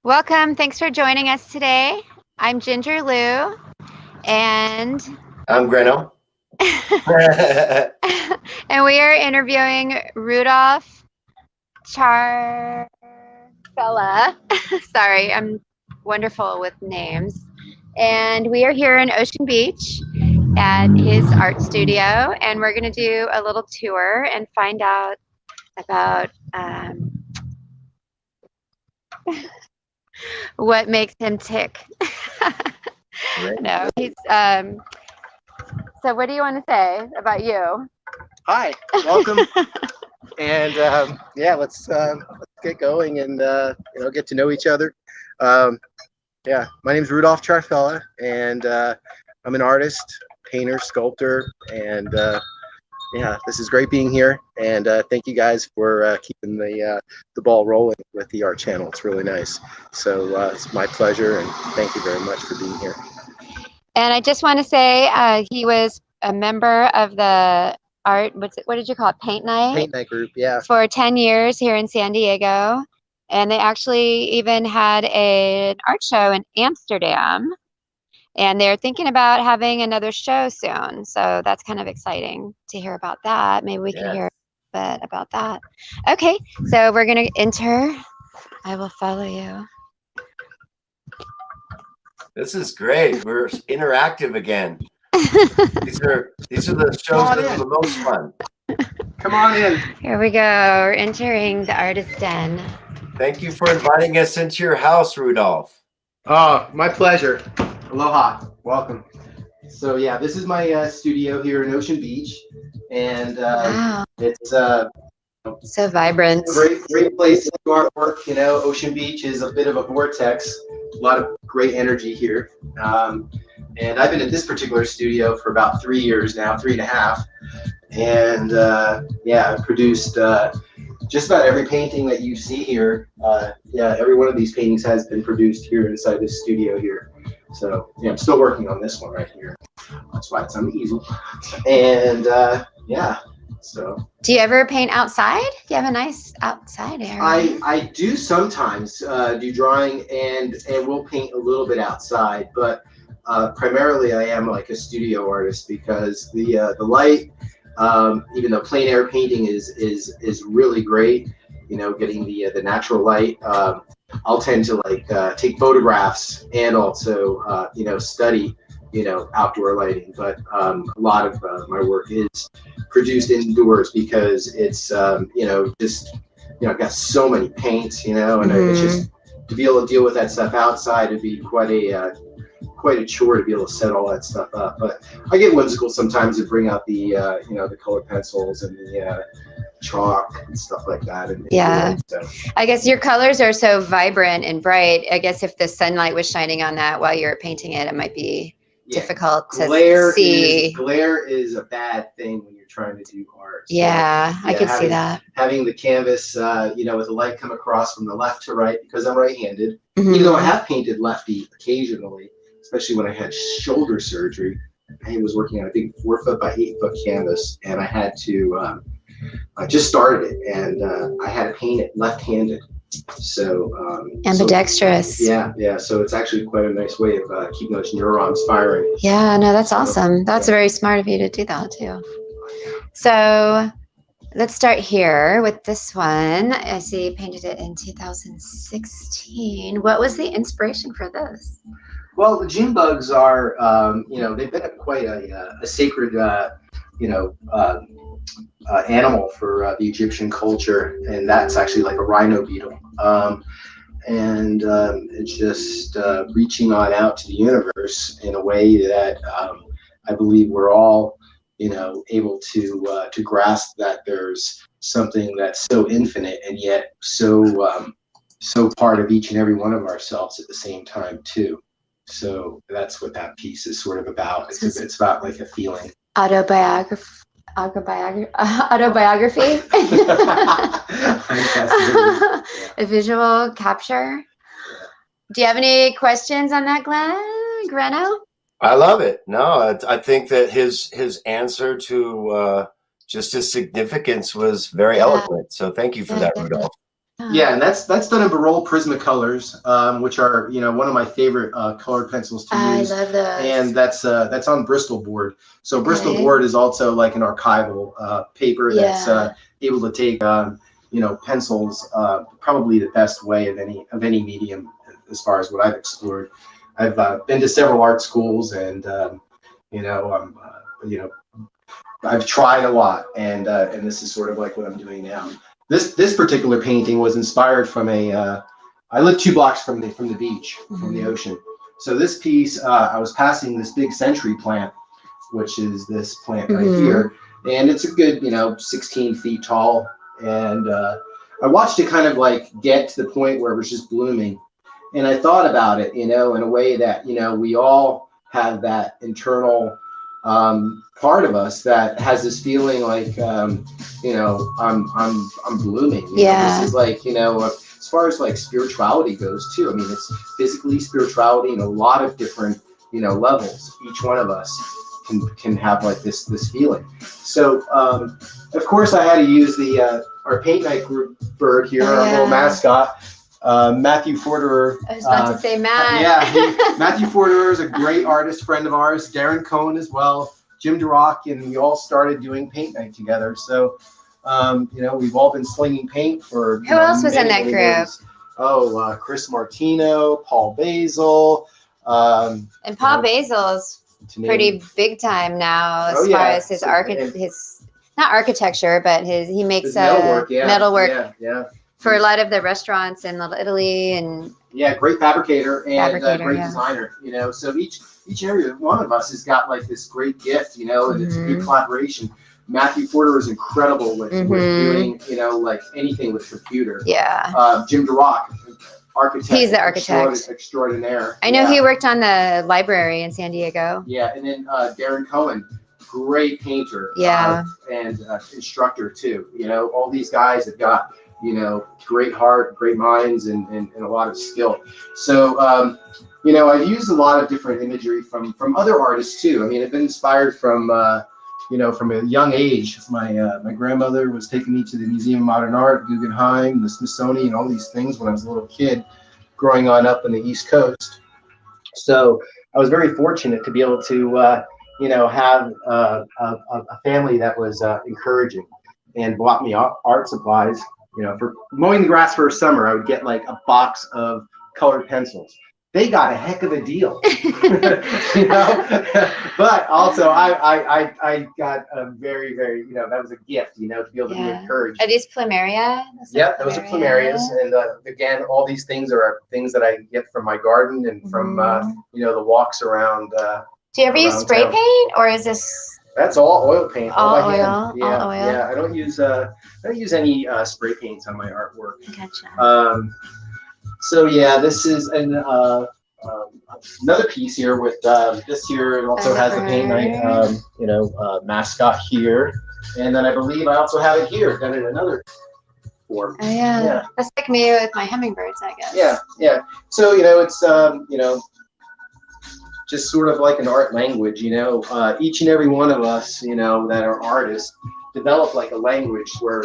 Welcome. Thanks for joining us today. I'm Ginger Lou, and I'm Greno. and we are interviewing Rudolph Ciarfella. Sorry, I'm wonderful with names. And we are here in Ocean Beach at his art studio, and we're going to do a little tour and find out about what makes him tick. No, he's so what do you want to say about you? Hi, welcome. And yeah, let's get going and get to know each other. Yeah, my name's Rudolph Ciarfella, and I'm an artist, painter, sculptor, and yeah, this is great being here. And thank you guys for keeping the ball rolling with the art channel. It's really nice. So it's my pleasure, and thank you very much for being here. And I just want to say he was a member of the art, what did you call it? Paint night? Paint night group, yeah. For 10 years here in San Diego. And they actually even had an art show in Amsterdam. And they're thinking about having another show soon. So that's kind of exciting to hear about that. Maybe we can hear a bit about that. Okay, so we're going to enter. I will follow you. This is great. We're interactive again. These are the shows that are the most fun. Come on in. Here we go. We're entering the artist den. Thank you for inviting us into your house, Rudolph. Oh, my pleasure. Aloha. Welcome. So yeah, this is my studio here in Ocean Beach, and wow. It's so vibrant. Great place to do artwork. You know, Ocean Beach is a bit of a vortex. A lot of great energy here. And I've been at this particular studio for about 3 years now, 3.5. And yeah, I've produced just about every painting that you see here. Yeah, every one of these paintings has been produced here inside this studio here. So yeah, I'm still working on this one right here. That's why it's on the easel. And yeah, so. Do you ever paint outside? Do you have a nice outside area? I do sometimes do drawing and we'll paint a little bit outside, but primarily I am like a studio artist because the light, even though plein air painting is really great, you know, getting the natural light. I'll tend to like take photographs and also you know, study, you know, outdoor lighting, but a lot of my work is produced indoors because it's you know, just, you know, I've got so many paints, you know, and it's just to be able to deal with that stuff outside would be quite a chore to be able to set all that stuff up. But I get whimsical sometimes to bring out the you know, the colored pencils and the chalk and stuff like that. And yeah, so. I guess your colors are so vibrant and bright. I guess if the sunlight was shining on that while you're painting it, it might be difficult to see. Glare is a bad thing when you're trying to do art. So, yeah, I could see that. Having the canvas, you know, with the light come across from the left to right, because I'm right-handed, even though I have painted lefty occasionally, especially when I had shoulder surgery. I was working on a big 4-foot by 8-foot canvas, and I had to, I just started it, and I had to paint it left-handed. So ambidextrous. So, yeah. So it's actually quite a nice way of keeping those neurons firing. Yeah, no, that's awesome. That's very smart of you to do that too. So let's start here with this one. I see you painted it in 2016. What was the inspiration for this? Well, the June bugs are, you know, they've been quite a sacred, you know, animal for the Egyptian culture, and that's actually like a rhino beetle. And it's just reaching on out to the universe in a way that I believe we're all, you know, able to grasp that there's something that's so infinite and yet so so part of each and every one of ourselves at the same time too. So that's what that piece is sort of about. It's about like a feeling. Autobiography. A visual capture. Do you have any questions on that, Greno? I love it. No, I think that his answer to just his significance was very eloquent. So thank you for that, Rudolph. Yeah, and that's done in Barol Prismacolors, which are one of my favorite colored pencils to use. I love those. And that's on Bristol board. So Bristol board is also like an archival paper that's able to take pencils probably the best way of any medium as far as what I've explored. I've been to several art schools, and I've tried a lot, and this is sort of like what I'm doing now. This particular painting was inspired from I live 2 blocks from the beach, from the ocean. So this piece, I was passing this big century plant, which is this plant right here, and it's a good 16 feet tall, and I watched it kind of like get to the point where it was just blooming, and I thought about it in a way that we all have that internal part of us that has this feeling like I'm blooming. This is like as far as like spirituality goes too. I mean, it's physically spirituality in a lot of different levels. Each one of us can have like this feeling. So of course I had to use our paint night group bird here, our little mascot. Matthew Forderer. I was about to say Matt. Matthew Forderer is a great artist friend of ours. Darren Cohen as well. Jim DeRock, and we all started doing paint night together. So, we've all been slinging paint for. Who else was in that group? Years. Oh, Chris Martino, Paul Basil. And Paul Basil's pretty big time now as far as his not architecture, but he makes metalwork. For a lot of the restaurants in Little Italy and great fabricator and great designer. So each area, one of us has got like this great gift, and it's a good collaboration. Matthew Forderer is incredible with doing like anything with computer. Jim DeRock, architect. He's the architect extraordinaire. I know he worked on the library in San Diego. And then Darren Cohen, great painter. And instructor too. All these guys have got great heart, great minds, and a lot of skill. So, I've used a lot of different imagery from other artists too. I mean, I've been inspired from a young age. My grandmother was taking me to the Museum of Modern Art, Guggenheim, the Smithsonian, all these things when I was a little kid, growing on up in the East Coast. So I was very fortunate to be able to, have a family that was encouraging and bought me art supplies. For mowing the grass for a summer, I would get like a box of colored pencils. They got a heck of a deal, But also, I got a very, very, that was a gift, to be able to be encouraged. Are these plumeria? Those are plumerias, and again, all these things are things that I get from my garden and from the walks around. Do you ever use spray paint, or is this? That's all oil paint. All by oil. hand. All oil. I don't use any spray paints on my artwork. Gotcha. So this is another piece here with this here. It also has the paint night, mascot here, and then I believe I also have it here done in another form. Oh yeah. That's like me with my hummingbirds, I guess. Yeah. So it's just sort of like an art language, each and every one of us, that are artists, develop like a language where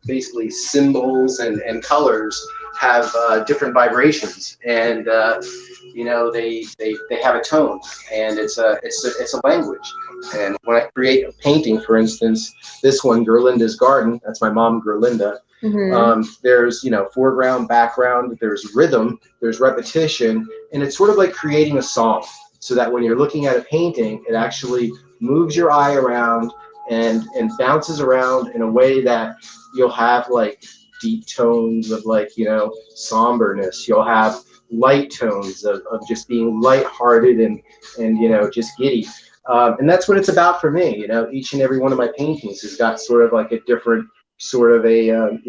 basically symbols and colors have different vibrations, and they have a tone, and it's a language. And when I create a painting, for instance, this one, Gerlinda's Garden, that's my mom, Gerlinda. There's foreground, background, there's rhythm, there's repetition, and it's sort of like creating a song, so that when you're looking at a painting, it actually moves your eye around and bounces around in a way that you'll have like deep tones of like somberness. You'll have light tones of just being lighthearted and just giddy. And that's what it's about for me. Each and every one of my paintings has got sort of like a different sort of a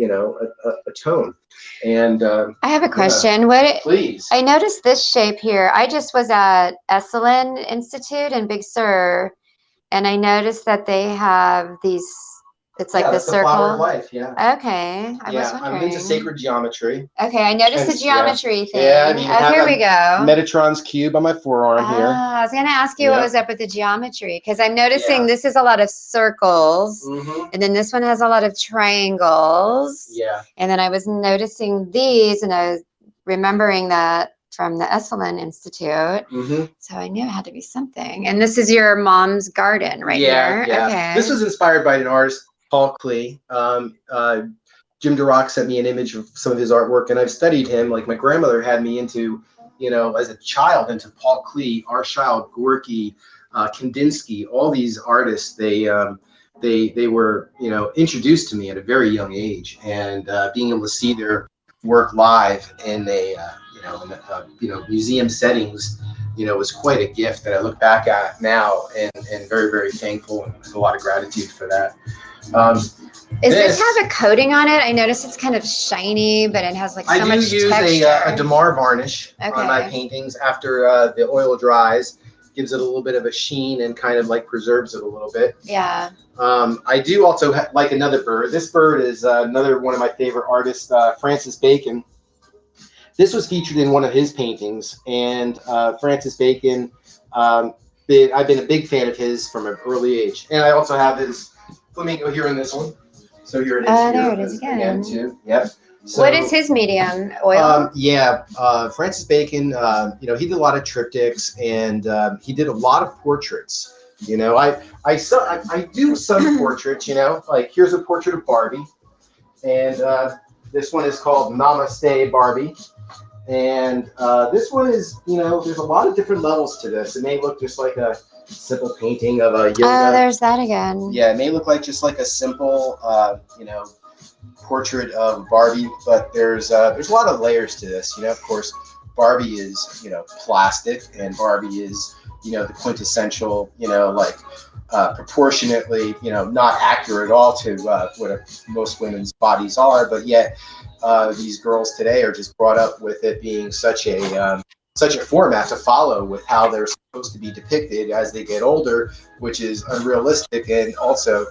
tone. And I have a question. Please. I noticed this shape here. I just was at Esalen Institute in Big Sur, and I noticed that they have these It's like yeah, the that's the flower of circle. life. Yeah. Okay, I was Yeah, I'm into wondering. sacred geometry. Okay, I noticed the Hence, yeah. geometry thing. Yeah, I mean, Oh, have here we a go. Metatron's cube on my forearm here. I was gonna ask you what Yeah. was up with the geometry, because I'm noticing Yeah. this is a lot of circles, Mm-hmm. and then this one has a lot of triangles. Yeah. And then I was noticing these, and I was remembering that from the Esalen Institute. Mm-hmm. So I knew it had to be something. And this is your mom's garden right here. Yeah. Okay. This was inspired by an artist, Paul Klee. Jim DeRock sent me an image of some of his artwork, and I've studied him. Like my grandmother had me into, as a child, into Paul Klee, Arshile, Gorky, Kandinsky, all these artists. They were, introduced to me at a very young age, and being able to see their work live in museum settings, was quite a gift that I look back at now, and very, very thankful, and with a lot of gratitude for that. Does this have a coating on it? I noticed it's kind of shiny, but it has like so much texture. I do use a Damar varnish on my paintings after the oil dries. Gives it a little bit of a sheen and kind of like preserves it a little bit. Yeah. I do also like another bird. This bird is another one of my favorite artists, Francis Bacon. This was featured in one of his paintings, and Francis Bacon, I've been a big fan of his from an early age. And I also have his flamingo here in this one. So here it is. There it is again. Too. Yep. So, what is his medium? Oil? Francis Bacon, he did a lot of triptychs, and he did a lot of portraits. I do some portraits, like here's a portrait of Barbie, and this one is called Namaste Barbie. And this one is, there's a lot of different levels to this. It may look just like a simple painting of a yoga. Oh, there's that again. Yeah, it may look like just like a simple, portrait of Barbie, but there's a lot of layers to this. Of course, Barbie is, plastic, and Barbie is, the quintessential, proportionately, not accurate at all to what most women's bodies are, but yet these girls today are just brought up with it being such a format to follow with how they're supposed to be depicted as they get older, which is unrealistic and also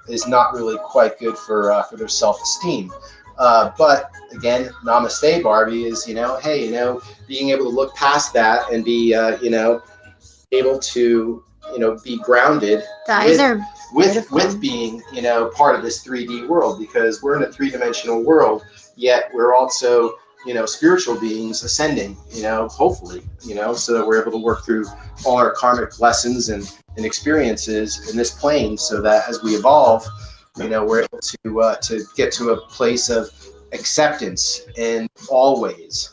is not really quite good for their self-esteem. But again, Namaste Barbie is, being able to look past that and be, able to, be grounded with being, part of this 3D world, because we're in a three-dimensional world, yet we're also, spiritual beings ascending, hopefully, so that we're able to work through all our karmic lessons and experiences in this plane, so that as we evolve, we're able to get to a place of acceptance in all ways.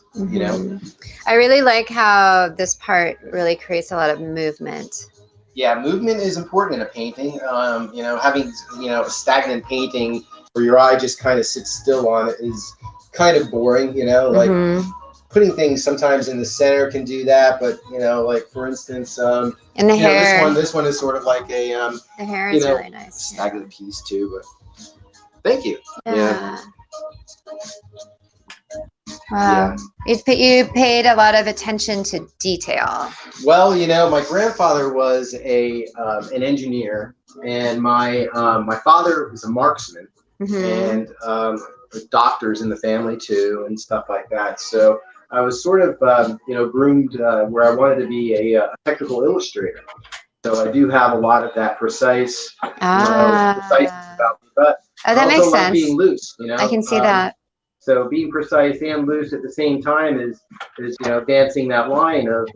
I really like how this part really creates a lot of movement. Yeah, movement is important in a painting. Having a stagnant painting where your eye just kind of sits still on it is kind of boring. Like putting things sometimes in the center can do that, but like for instance, and the hair. This one is sort of like a the hair is really nice. Stagnant piece too. But thank you. Yeah. Wow. Yeah. You paid a lot of attention to detail. Well, my grandfather was an engineer, and my father was a marksman, and doctors in the family too, and stuff like that. So I was sort of groomed where I wanted to be a technical illustrator. So I do have a lot of that precise about me, but that makes sense. Like being loose, I can see that. So being precise and loose at the same time is dancing that line of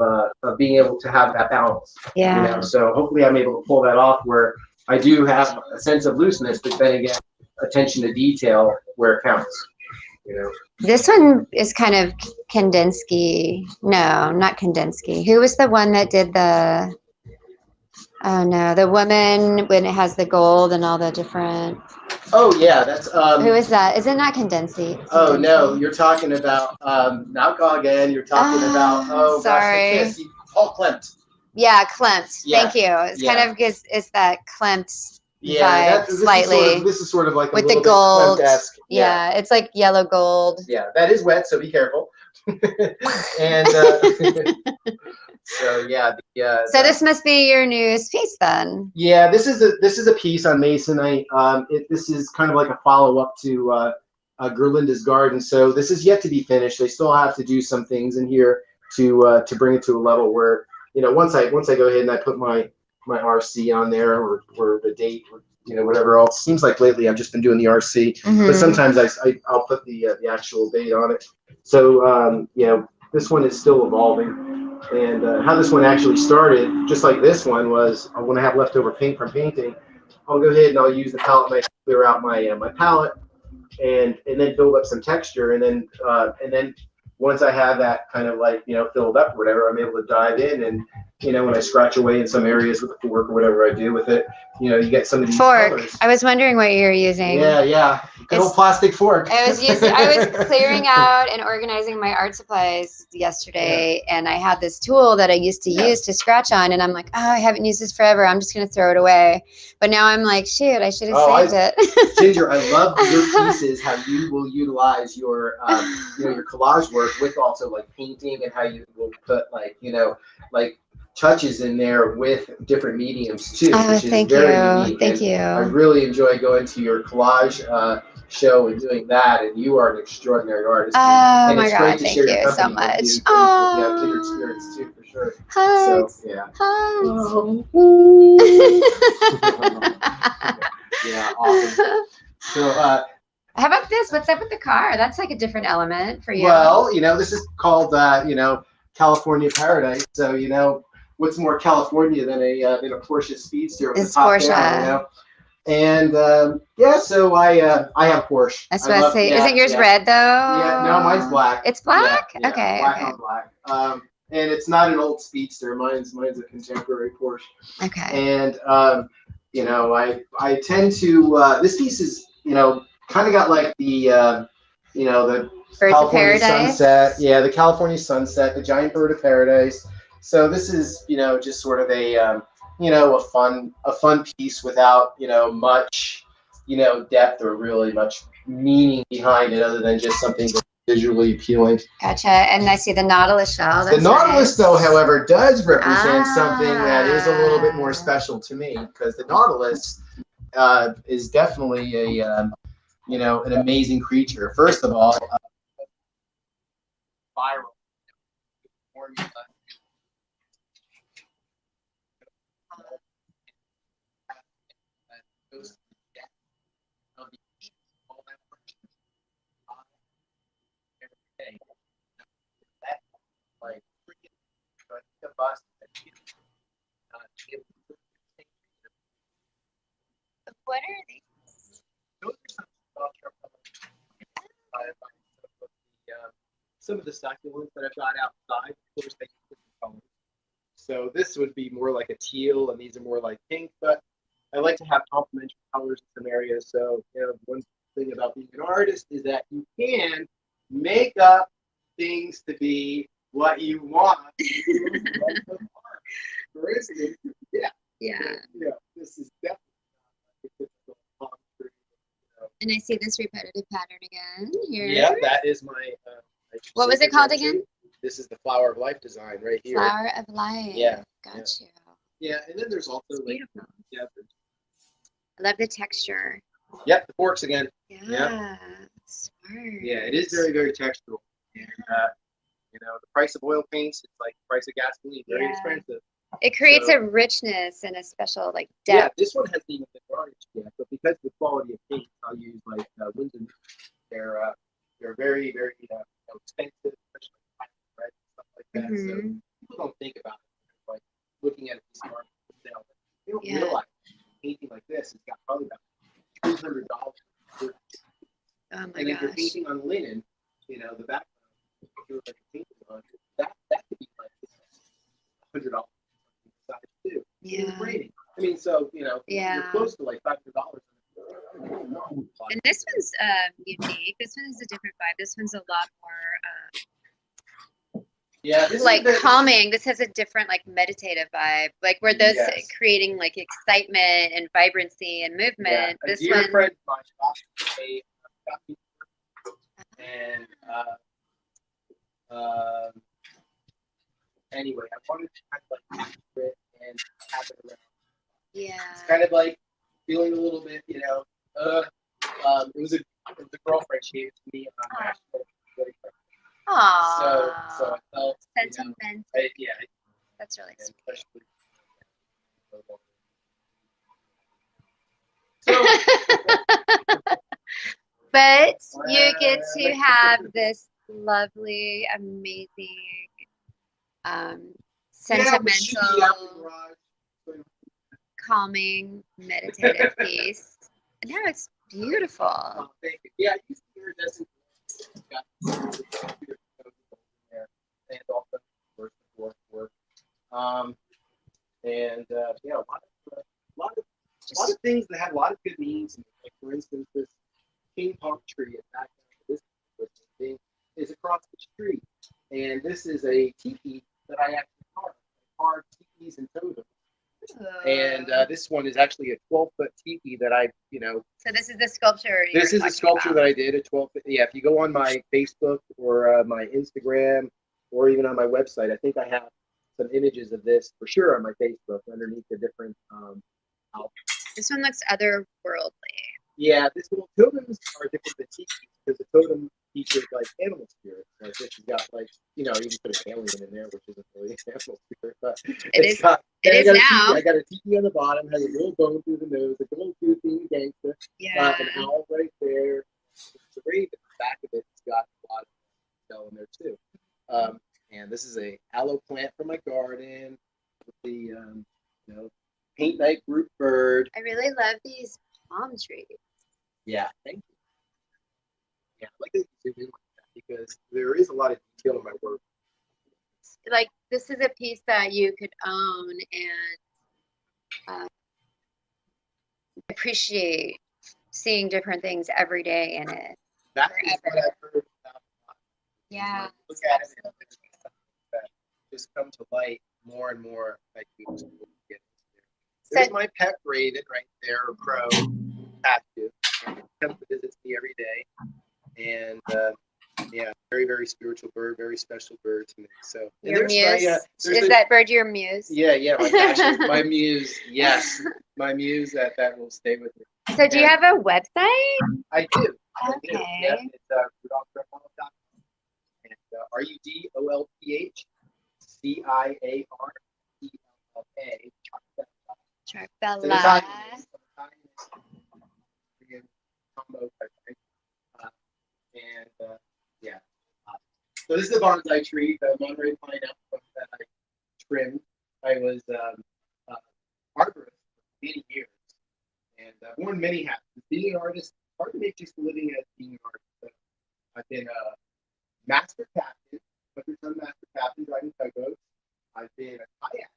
being able to have that balance. Yeah. So hopefully I'm able to pull that off where I do have a sense of looseness, but then again, attention to detail where it counts. This one is kind of Kandinsky. No, not Kandinsky. Who was the one that did the? Oh no, the woman when it has the gold and all the different. Oh yeah, that's who is that? Is it not Kandinsky? Oh no, you're talking about not Gauguin. You're talking about sorry, gosh, I can't see. Paul Klimt. Yeah, Klimt. Yeah. Thank you. It's kind of is that Klimt vibe slightly. This is sort of like with the gold. Klimt-esque. Yeah, it's like yellow gold. Yeah, that is wet, so be careful. And So yeah, So this must be your newest piece then. yeah, this is a piece on masonite. This is kind of like a follow up to Gerlinda's Garden. So this is yet to be finished. They still have to do some things in here to bring it to a level where, you know, once I go ahead and I put my RC on there, or the date, or, you know, whatever else. Seems like lately I've just been doing the RC, but sometimes I'll put the actual date on it. So you know, this one is still evolving. And how this one actually started, just like this one, was when I have leftover paint from painting, I'll go ahead and I'll use the palette knife to clear out my my palette, and then build up some texture, and then once I have that kind of like, you know, filled up or whatever, I'm able to dive in, and, you know, when I scratch away in some areas with the fork or whatever I do with it, you know, you get some of these colors. I was wondering what you're using. Yeah. Good old plastic fork. I was clearing out and organizing my art supplies yesterday, and I had this tool that I used to use to scratch on, and I'm like, oh, I haven't used this forever. I'm just going to throw it away. But now I'm like, shoot, I should have saved it. Ginger, I love your pieces, how you will utilize your, you know, your collage work with also like painting, and how you will put like, you know, like touches in there with different mediums too, which is very unique. Thank you. I really enjoy going to your collage show and doing that, and you are an extraordinary artist. Oh my God, thank you so much. Oh, kindred spirits too, for sure. Hugs. So yeah. Hugs. Yeah, awesome. So how about this? What's up with the car? That's like a different element for you. Well, you know, this is called you know, California Paradise. So, you know, what's more California than a Porsche Speedster with the top Porsche. down, you know? And yeah, so I have a Porsche. That's what I say. Isn't yours red though? Yeah, no, mine's black. It's black? Yeah, okay. Black on black. And it's not an old Speedster. Mine's a contemporary Porsche. Okay. And you know, I tend to this piece is, you know, kind of got like the you know, the Birds California of Paradise. sunset. Yeah, the California sunset, the giant bird of paradise. So this is, you know, just sort of a you know, a fun piece without, you know, much, you know, depth or really much meaning behind it, other than just something that's visually appealing. Gotcha. And I see the Nautilus shell. The Nautilus, though, however, does represent something that is a little bit more special to me, because the Nautilus is definitely a you know, an amazing creature. First of all, viral formula. Like the bus what are these? Those are some of the succulents that I've got outside. Of course, they use different colors. So this would be more like a teal, and these are more like pink. But I like to have complementary colors in some areas. So, you know, one thing about being an artist is that you can make up things to be what you want. For instance, yeah, this is definitely not like a typical palm tree. And I see this repetitive pattern again here. Yeah, that is my. What was it called again? This is the Flower of Life design right here. Flower of Life. Yeah. Got you. Yeah, and then there's also like, beautiful. I love the texture. Yep, the forks again. Yeah. Smart. Yeah, it is very, very textural. And you know, the price of oil paints, it's like the price of gasoline, very expensive. It creates a richness and a special like depth. Yeah, this one hasn't even been varnished yet, but because of the quality of paint, I'll use like Windsor. They're very, very expensive, especially red and stuff like that. So people don't think about it, like looking at a piece of art. They don't realize painting like this has got probably about $300. Oh my and if you're painting on linen, you know, the background, if you're like painting on that could be like $100 size too. Yeah. I mean, so you know, you're close to like $500. And this one's unique. This one is a different vibe. This one's a lot more like calming. This has a different like meditative vibe. Like where those creating like excitement and vibrancy and movement. Yeah. This one friend of mine got me, anyway. I wanted to kind of like capture it and have it around. Yeah. It's kind of like feeling a little bit, it was a girlfriend. She gave it to me on national wedding party. Aww. So I felt sentimental. That's really sweet. especially. But you get to have this lovely, amazing, sentimental, calming, meditative piece. And now it's beautiful. Thank you. Yeah, I used to hear this. And also work. A lot of things that have a lot of good meanings. Like for instance, this king palm tree at back this thing is across the street, and this is a teepee that I actually carved teepees and totems. And this one is actually a 12-foot teepee that So this is the sculpture. This is a sculpture that I did, a 12-foot. Yeah, if you go on my Facebook or my Instagram or even on my website, I think I have some images of this for sure on my Facebook underneath the different outfits. This one looks otherworldly. Yeah, this little totems are different than teepees because the totem features like animal spirits. Like this has got you can put an alien in there, which isn't really an animal spirit, but it is now. I got a teepee on the bottom, has a little bone through the nose, like a little goofy gangster. Yeah. An owl right there. The raven, the back of it's got a lot of shell in there too. And this is a aloe plant from my garden with the paint night group bird. I really love these palm trees. Yeah, thank you. Yeah, I like that you zoom in like that because there is a lot of detail in my work. Like this is a piece that you could own and appreciate seeing different things every day in it. That is what I've heard about. Yeah, look at it and that just come to light more and more. Like there's my pet raven right there, or crow, tattoo. Comes to visit me every day, and very, very spiritual bird, very special bird to me. So your muse is that bird your muse? Yeah, my muse. Yes, my muse that will stay with me. So do you have a website? I do. Okay. Yeah, it's Rudolph.com. And Ciarfella. So this is the bonsai tree, the Monterey pine apple that I trimmed. I was arborist for many years, and I've worn many hats. Being an artist, hard to make just a living as being an artist. So I've been a master captain, 100-ton master captain driving tugboats. I've been a kayak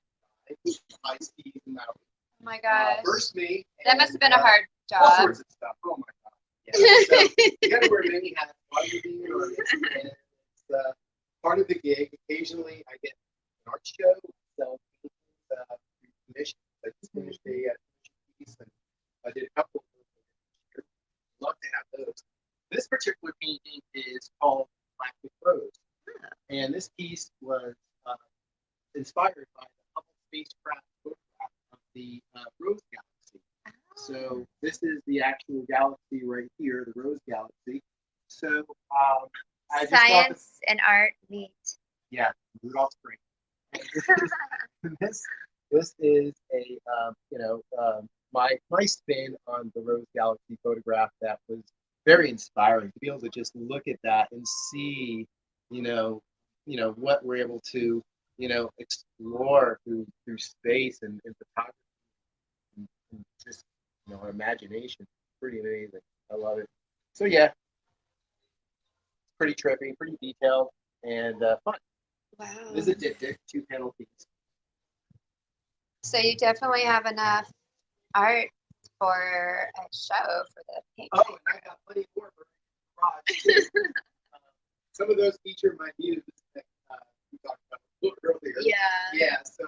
guy, high speed and mountain. Oh my gosh. First me. That must have been a hard job. All sorts of stuff. Oh my god. Yeah. So you got to wear many hats while you're being an artist, and it's part of the gig. Occasionally, I get an art show, sell commissions. I just finished a piece, and I did a couple of those. Love to have those. This particular painting is called Black with Rose, and this piece was inspired by the Hubble spacecraft photograph of the Rose Galaxy. So this is the actual galaxy right here, the Rose Galaxy. So I just science and art meet. Yeah, Rudolph's great. This is a my spin on the Rose Galaxy photograph that was very inspiring to be able to just look at that and see, what we're able to, explore through space and photography and just our imagination. Pretty amazing. I love it. So yeah, pretty trippy, pretty detailed, and fun. Wow. This is a diptych, 2-panel piece. So you definitely have enough art for a show for the painting. Oh, and I got plenty more for the garage. Some of those feature my muse that we talked about a little earlier. Yeah. Yeah. So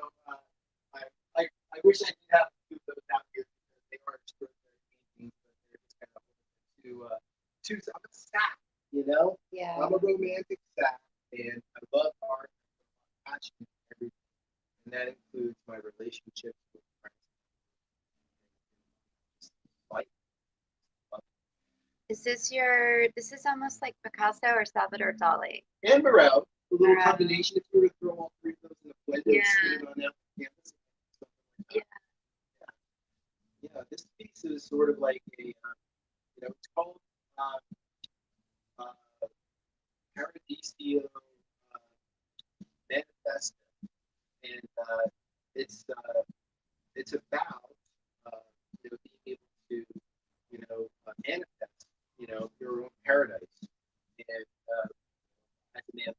I wish I could have two of those out here because they are extraordinary paintings, but they're just kind of too. I'm a sack, Yeah. I'm a romantic sack, and I love art. I'm passionate every and that includes my relationships with friends. Like, Is this this is almost like Picasso or Salvador Dali. and Morel, a little Morel. combination if you were to throw all three of those in a blender and spin it on out the canvas. Yeah, this piece is sort of like a, it's called Paradisio Manifesto, and it's about being able to manifest your own paradise, and as a man.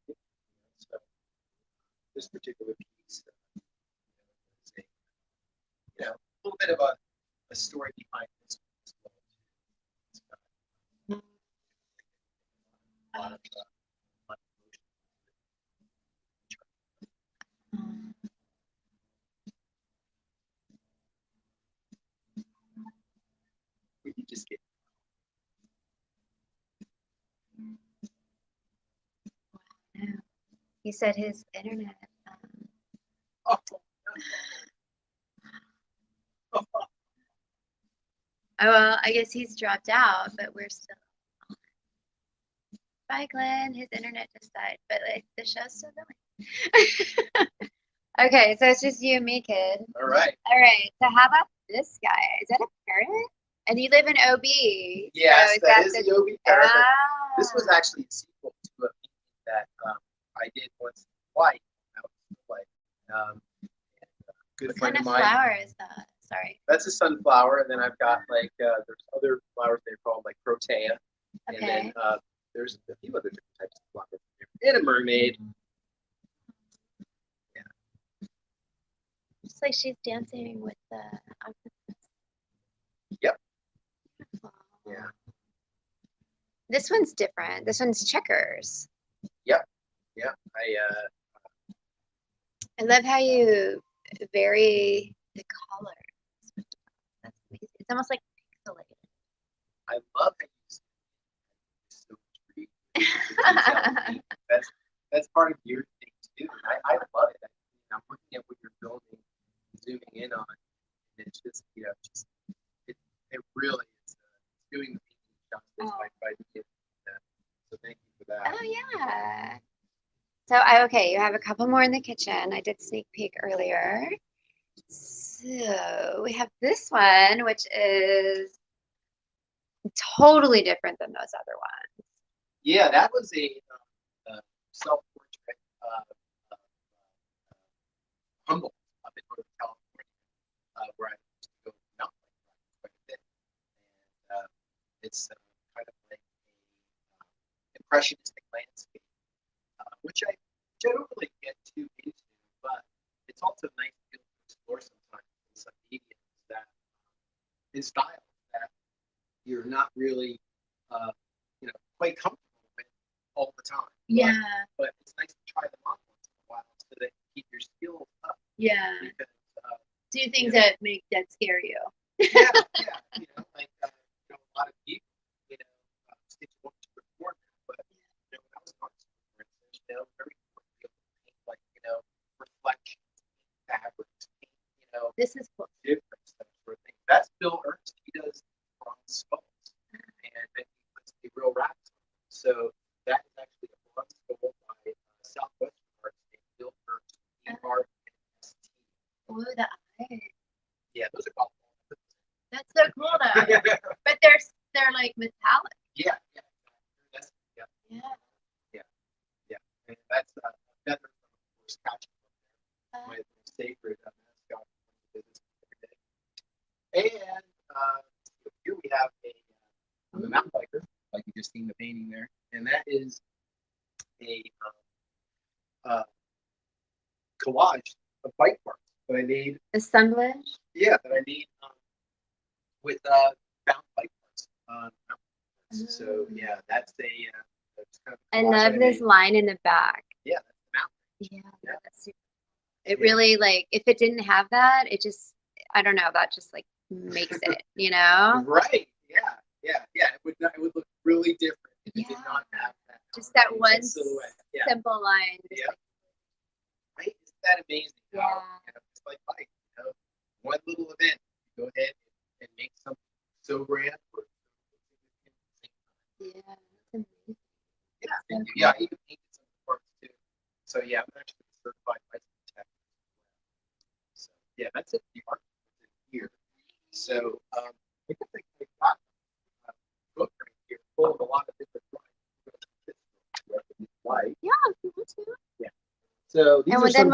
So this particular piece, is a little bit of a story behind this as well. It's got a lot of you just get. He said his internet. Oh. Well, I guess he's dropped out, but we're still on. Bye, Glenn. His internet just died, but like the show's still going. Okay, so it's just you and me, kid. All right. All right. So how about this guy? Is that a parrot? And you live in OB. Yes, so that is the OB parrot. Ah. This was actually a sequel to a painting that I did once twice. Good What friend kind of of mine. flower is that? Sorry. That's a sunflower, and then I've got like there's other flowers they're called like protea, Okay. and then there's a few other different types of flowers. And a mermaid. Yeah. Just like she's dancing with the octopus. Yep. Beautiful. Yeah. This one's different. This one's checkers. Yep. Yeah. I love how you vary the colors. That's amazing. It's almost like pixelated. I love how you so that's part of your thing too. I love it. I'm looking at what you're building, zooming in on, and it's just it really is doing the painting justice by the so thank you for that. Oh yeah. So okay, you have a couple more in the kitchen. I did sneak peek earlier. So we have this one, which is totally different than those other ones. Yeah, that was a self-portrait Humboldt up in Northern California, where I used to go mountain biking quite a bit. And it's kind of like a impressionistic landscape, which I don't really get too into, but it's also nice to be able to explore sometimes in some mediums that in styles that you're not really quite comfortable with all the time. Yeah. But it's nice to try them on once in a while so that you keep your skills up. Yeah. Because, do things that scare you. Yeah. Like a lot of people, stick to what to record, but when I was on for instance, very important to be able to paint like reflections, fabrics, This is cool. different stuff sort of thing. That's Bill Ernst. He does bronze skulls, and then he puts the real wraps on them. So that is actually a bronze skull by Southwestern Arts named Bill Ernst. E-R-N-S-T. Oh, the eyes. Yeah, those are called. That's so cool though. But they're like metallic. Yeah. That's, Yeah. And that's a feather from, of course, catching from there. My sacred mascot from the business every day. And here we have I'm a mountain biker, like you just seen the painting there, and that is a collage of bike parts that I made. Assemblage. Yeah, that I made with bound bike parts. So yeah, that's a. Kind of I love this line in the back. Yeah, that's the mountain. Yeah, that's super. It really if it didn't have that, it just I don't know, that just like makes it, Right. Yeah. It would look really different if it did not have that. Just that one silhouette. Yeah. simple line. Yeah. Right. Isn't that amazing? Yeah. It's like life, one little event, you go ahead and make something so grand. Yeah, it's amazing. Yeah, I even painted some of the parts too. So yeah, I'm actually certified architect. So yeah, that's it. The art here. So I think I got a book right here full of a lot of different drawings. Yeah, if you want to. Yeah. So these And are some.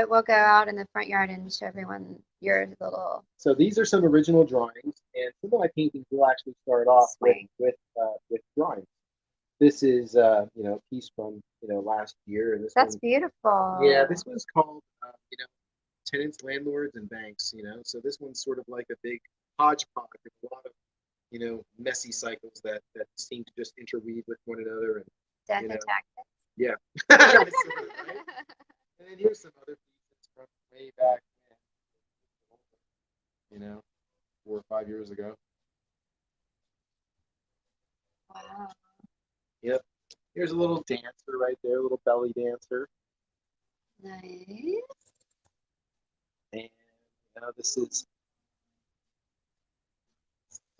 we'll go out in the front yard and show everyone your little. So these are some original drawings, and some of my paintings will actually start off Swing. with drawings. This is a piece from last year, and That's beautiful. yeah, this one's called tenants, landlords, and banks. So this one's sort of like a big hodgepodge of a lot of messy cycles that seem to just interweave with one another, and Death and taxes. yeah. Right? And then here's some other pieces from way back when, 4 or 5 years ago. Wow. Yep. Here's a little dancer right there, a little belly dancer. Nice. And this is.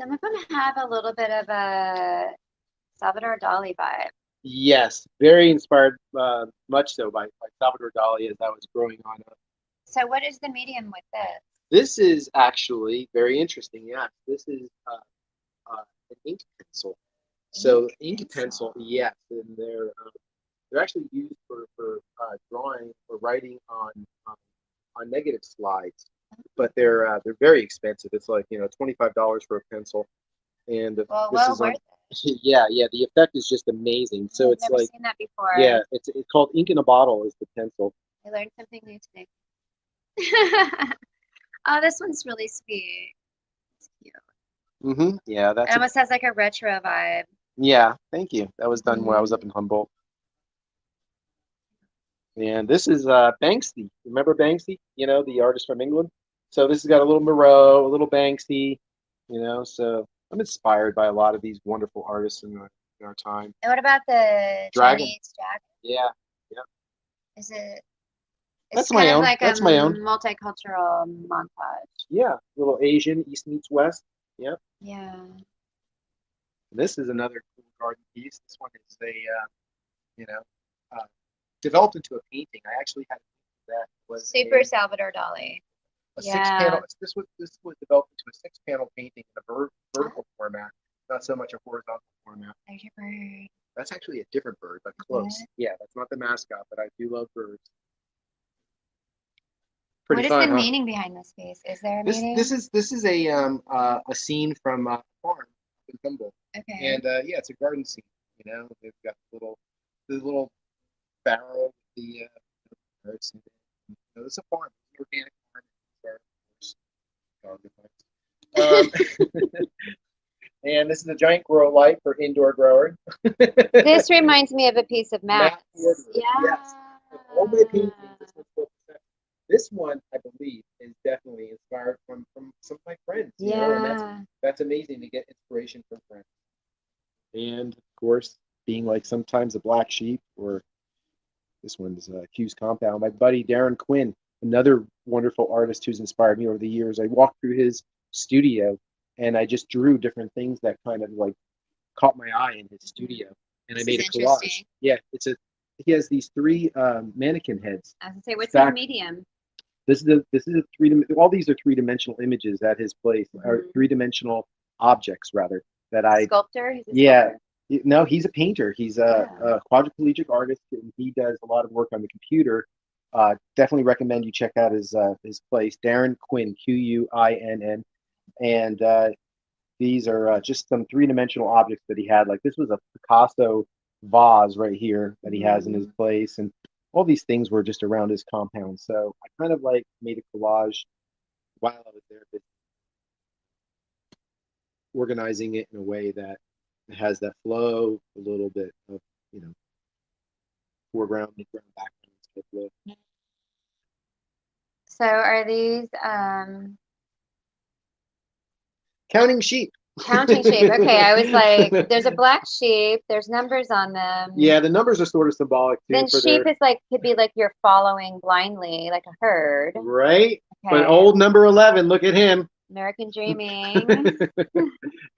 Some of them have a little bit of a Salvador Dali vibe. Yes, very inspired, much so by Salvador Dali as I was growing on up. So what is the medium with this? This is actually very interesting. Yeah, this is an ink pencil. So ink pencil, yes, and they're actually used for drawing or writing on negative slides, but they're very expensive. It's like $25 for a pencil, and Well, this is worth it. Yeah, the effect is just amazing. So I've never seen that before. Yeah, it's called ink in a bottle is the pencil. I learned something new today. Oh, this one's really sweet. It's cute. Yeah, It almost has like a retro vibe. Yeah, thank you. That was done when I was up in Humboldt. And this is Banksy. Remember Banksy? The artist from England. So this has got a little Moreau, a little Banksy. So I'm inspired by a lot of these wonderful artists in our time. And what about the Dragon. Chinese dragon? Yeah. Is it? That's It's kind my of own. like That's a my own. multicultural montage. Yeah, little Asian, East meets West. Yep. Yeah. This is another cool garden piece. This one is developed into a painting. I actually had that was Super Salvador Dali. a 6-panel. This was developed into a 6-panel painting in a vertical format, not so much a horizontal format. There's your bird. That's actually a different bird, but close. Yeah, that's not the mascot, but I do love birds. What is the meaning behind this piece? Is there a meaning? This is a scene from a farm in Humboldt. Okay. And yeah, it's a garden scene. They've got the little barrel with the birds. It's a farm, an organic farm. And this is a giant grow light for indoor grower. This reminds me of a piece of Matt's. Yeah. Yes. All my paintings. This one, I believe, is definitely inspired from some of my friends. Yeah. And that's amazing to get inspiration from friends. And of course, being like sometimes a black sheep, or this one's Q's Compound. My buddy Darren Quinn, another wonderful artist who's inspired me over the years. I walked through his studio and I just drew different things that kind of like caught my eye in his studio, and I made a collage. Yeah, he has these 3 mannequin heads. I was gonna say, what's the medium? This is a all these are 3-dimensional images at his place, or 3-dimensional objects rather that I sculptor. He's a sculptor. No, he's a painter. He's a quadriplegic artist, and he does a lot of work on the computer. Definitely recommend you check out his place, Darren Quinn, Quinn, and these are just some 3-dimensional objects that he had. Like this was a Picasso vase right here that he has in his place, and all these things were just around his compound. So I kind of like made a collage while I was there, organizing it in a way that has that flow, a little bit of foreground, midground, background flow. So are these counting sheep? Counting sheep. Okay, I was like, there's a black sheep. There's numbers on them. Yeah, the numbers are sort of symbolic too. Then for sheep their, is like could be like you're following blindly, like a herd. right. Okay. But old number 11, look at him. American dreaming.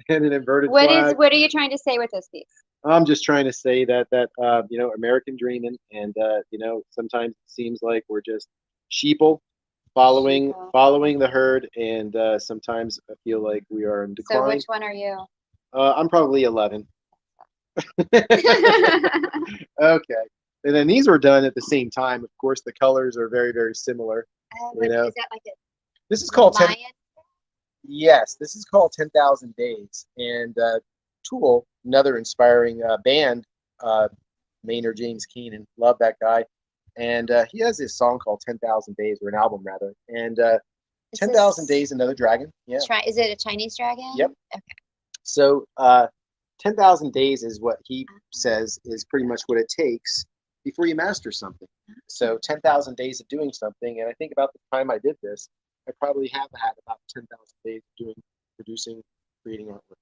And an inverted flag. What are you trying to say with this piece? I'm just trying to say that you know, American dreaming, and you know, sometimes it seems like we're just sheeple following the herd, and sometimes I feel like we are in decline. So which one are you? I'm probably 11. Okay. And then these were done at the same time. Of course, the colors are very, very similar. You know, is that like a this is called lion? Yes, this is called 10,000 Days. And Tool, another inspiring band, Maynard James Keenan, love that guy. And he has this song called 10,000 Days, or an album rather. And 10,000 Days, Another Dragon. Yeah. Is it a Chinese dragon? Yep. Okay. So 10,000 days is what he says is pretty much what it takes before you master something. So 10,000 days of doing something. And I think about the time I did this, I probably have had about 10,000 days of doing, producing, creating artwork.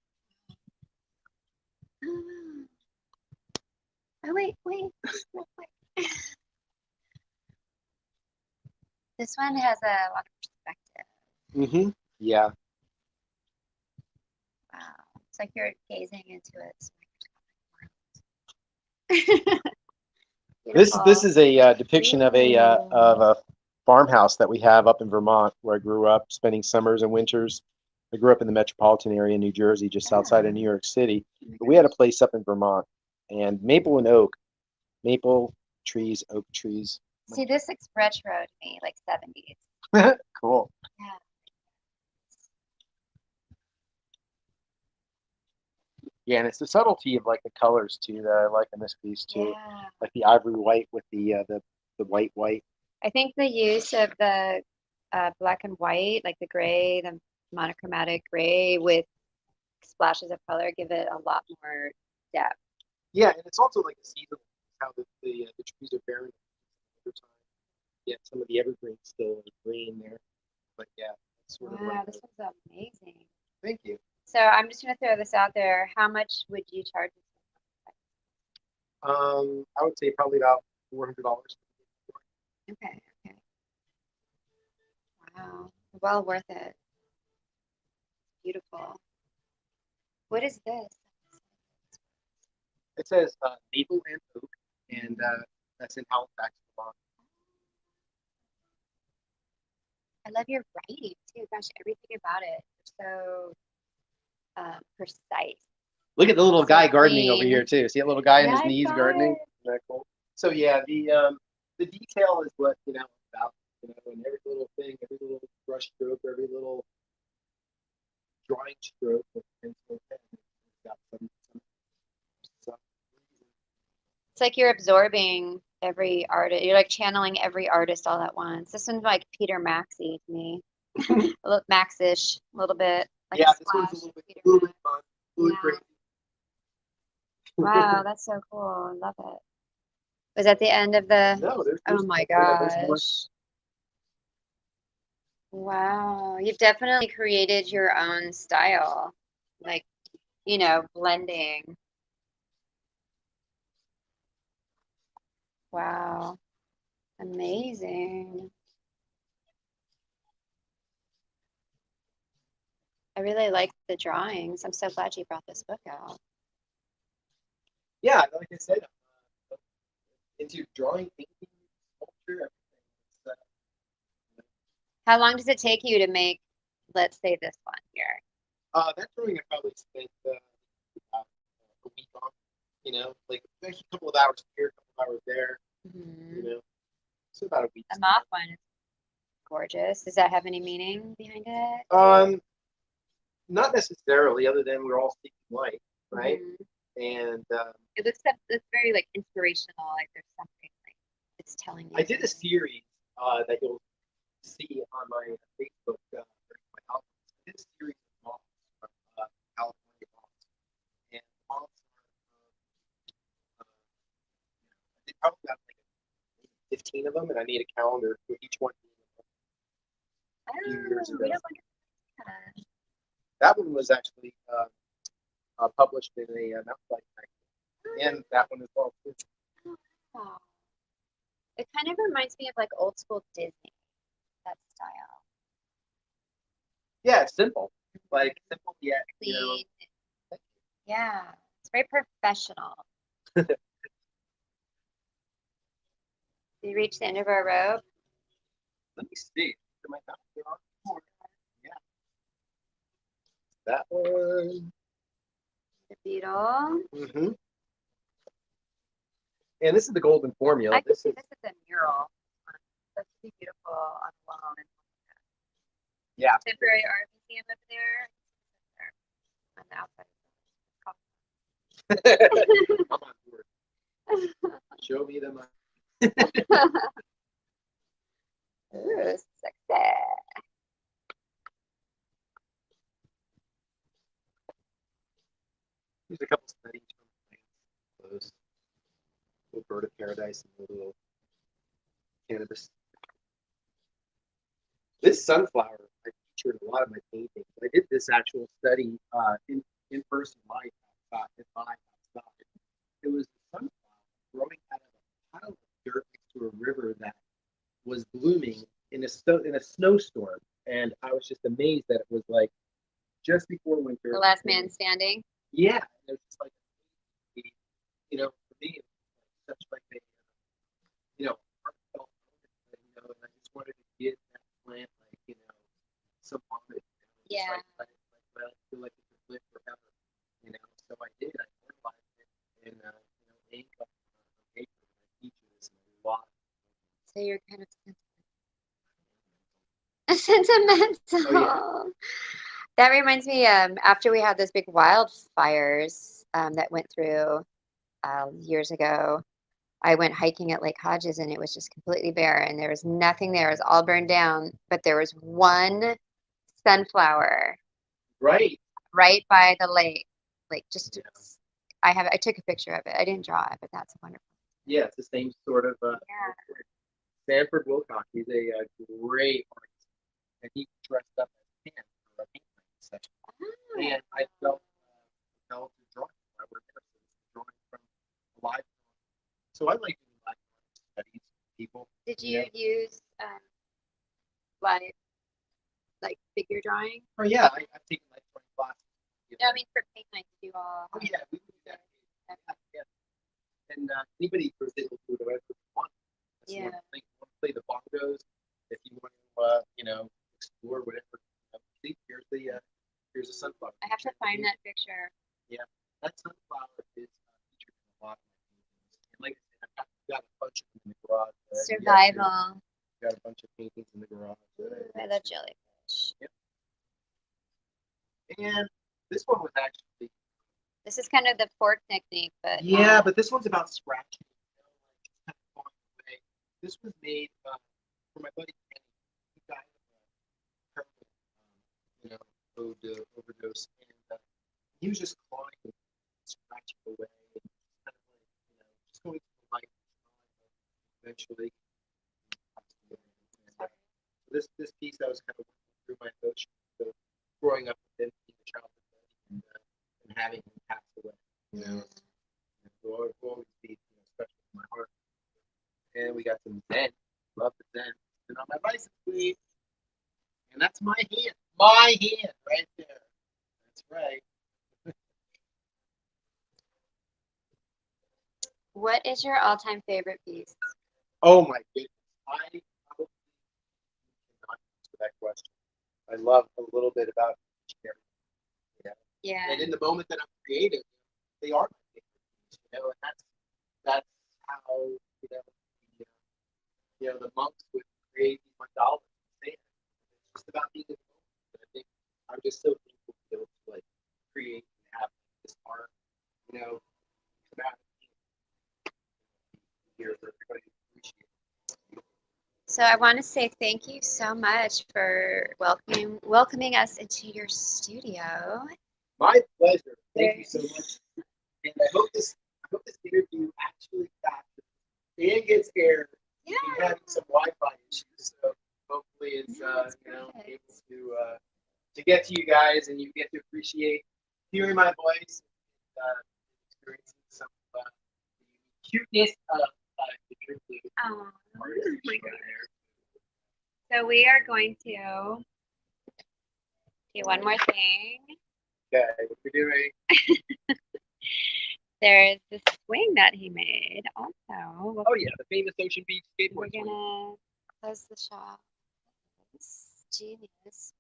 Oh, wait. This one has a lot of perspective. Mm-hmm. Yeah. Wow. It's like you're gazing into it. This is a depiction of a farmhouse that we have up in Vermont, where I grew up, spending summers and winters. I grew up in the metropolitan area in New Jersey, just outside of New York City. But we had a place up in Vermont, and maple and oak, maple trees, oak trees. See, this looks retro to me, like 70s. Cool. Yeah. Yeah, and it's the subtlety of like the colors too that I like in this piece too, Yeah. like the ivory white with the white. I think the use of the black and white, like the gray, the monochromatic gray with splashes of color, give it a lot more depth. Yeah, and it's also like a seasonal, how the trees are bearing over time. Yeah, some of the evergreens still are green there, but yeah, it's sort of Wow, like this one's amazing. Thank you. So I'm just gonna throw this out there. How much would you charge? I would say probably about $400. Okay. Wow, well worth it. Beautiful. What is this? It says maple and oak, and that's in Halifax, Vermont. I love your writing too. Gosh, everything about it is so precise. Look at the little So guy gardening over clean. here too. See that little guy on his Yeah, I knees saw gardening? it. Isn't that cool? So yeah, the detail is what about and every little thing, every little brush stroke, every little drawing stroke with pencil and pen. It's got some It's like you're absorbing every artist. You're like channeling every artist all at once. This one's like Peter Maxey to me. A little Max-ish, a little bit. Like yeah, a this one's splash a of Peter little bit Max. fun, a little Yeah. crazy. Wow, that's so cool. I love it. Was that the end of the? No, Oh my yeah, there's more. gosh. Wow, you've definitely created your own style. Like, blending. Wow. Amazing. I really like the drawings. I'm so glad you brought this book out. Yeah, like I said, into drawing, painting, sculpture, everything. How long does it take you to make, let's say, this one here? That drawing I probably spent a week on. Like a couple of hours here, a couple of hours there. Mm-hmm. So about a week. The moth one is gorgeous. Does that have any meaning behind it? Not necessarily, other than we're all seeking light, right? Mm-hmm. And It's very like inspirational. Like there's something like it's telling you. I did a series that you'll see on my Facebook. I did a series of moths from California moths, and moths are. I did probably about like 15 of them, and I made a calendar for each one. A few years ago. We don't want to That one was actually published in a mountain bike magazine, and that one as well too. Oh. It kind of reminds me of like old school Disney, that style. Yeah, it's simple, like simple yet Clean. Yeah, it's very professional. Did we reach the end of our rope? Let me see. Am I not there are more? Yeah. That one. The beetle. Mm-hmm. And this is the golden formula. I could see this is a mural. That's pretty beautiful on the wall. Yeah. Temporary art museum over there. On the outside. I'm on board. Show me the money. Ooh, sexy. There's a couple studies from plants. Little bird of paradise and a little cannabis. This sunflower I featured in a lot of my paintings. I did this actual study in person live outside. It was a sunflower growing out of a pile of dirt next to a river that was blooming in a snowstorm, and I was just amazed that it was like just before winter. The last man standing. Yeah, it was just like, you know, for me, it was such like a, heartfelt moment, and I just wanted to give that plant, like, some homage. Yeah. Like, I feel like it could live forever, So I did. I fertilized it in, ink on paper, and peaches and a lot. So you're kind of sentimental. Oh, yeah. That reminds me, after we had those big wildfires that went through years ago, I went hiking at Lake Hodges and it was just completely barren. There was nothing there. It was all burned down, but there was one sunflower Right. right by the lake. Like Yeah. I took a picture of it. I didn't draw it, but that's wonderful. Yeah, it's the same sort of. Yeah. Sanford Wilcox, he's a great artist, and he dressed up as Pan for a painting session. Oh. And I felt compelled to draw him. I would have drawing from a live. So I like doing live studies with people. Did you use like figure drawing? Oh yeah, I've taken like 20 classes. No, I mean for paint night, you all. Oh yeah, we do that. Yeah. And anybody who's able to do whatever they want. That's Yeah. one thing. You want to play the bongos, if you want to, explore whatever. See, here's a sunflower. I have to find that picture. Yeah, that sunflower is featured in a lot of my paintings. And like I said, I've got a bunch of them in the garage. Survival. Got a bunch of paintings in the garage. I love jellyfish. Yep. And this one was actually. This is kind of the fork technique, but Yeah, but this one's about scratching. Just kind of falling away. This was made for my buddy Kenny. He died of a heroin, overdose, and he was just clawing and scratching away, and kind of like, just going through the life. Eventually, so this piece I was kind of working through my emotions, so growing up with him, being a childhood, and having him pass away. Will always be special in my heart. And we got some Zen. Love the Zen. And on my license plate. And that's my hand. My hand right there. That's right. What is your all-time favorite piece? Oh my goodness. I probably cannot answer that question. I love a little bit about each area. Yeah. And in the moment that I'm creating, they are my favorite piece, and that's how the monks would create these mandalas. It's just about being in the moment. And I think I'm just so thankful to be able to like create and have this art, come out here for everybody to appreciate. So I want to say thank you so much for welcoming us into your studio. My pleasure. Thank you so much. And I hope this interview actually captures and gets aired. Yeah. We're having some Wi-Fi issues, so hopefully it's able to get to you guys and you get to appreciate hearing my voice, experiencing some of the cuteness of the Ginger Blue. Oh my gosh. So we are going to do one more thing. Okay, what we're doing. There's this swing that he made also. Oh yeah, the famous Ocean Beach skateboard We're swing. gonna close the shop. It's genius.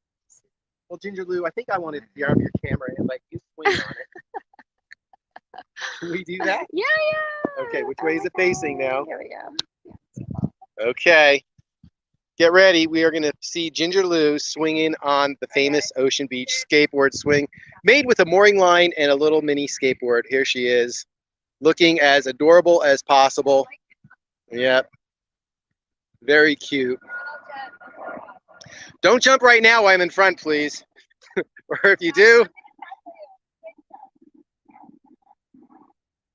Well, Ginger Lou, I think I want to grab your camera and let you swing on it. Can we do that? Yeah, yeah. Okay, which way is it facing now? Here we go. Okay. Get ready. We are going to see Ginger Lou swinging on the famous Ocean Beach skateboard swing made with a mooring line and a little mini skateboard. Here she is, looking as adorable as possible. Yep. Very cute. Don't jump right now while I'm in front, please. Or if you do.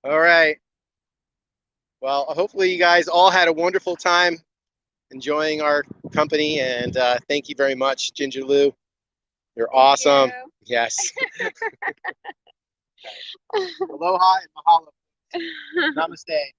All right. Well, hopefully you guys all had a wonderful time enjoying our company, and thank you very much, Ginger Lou. You're awesome. You. Yes. Aloha and mahalo. Namaste.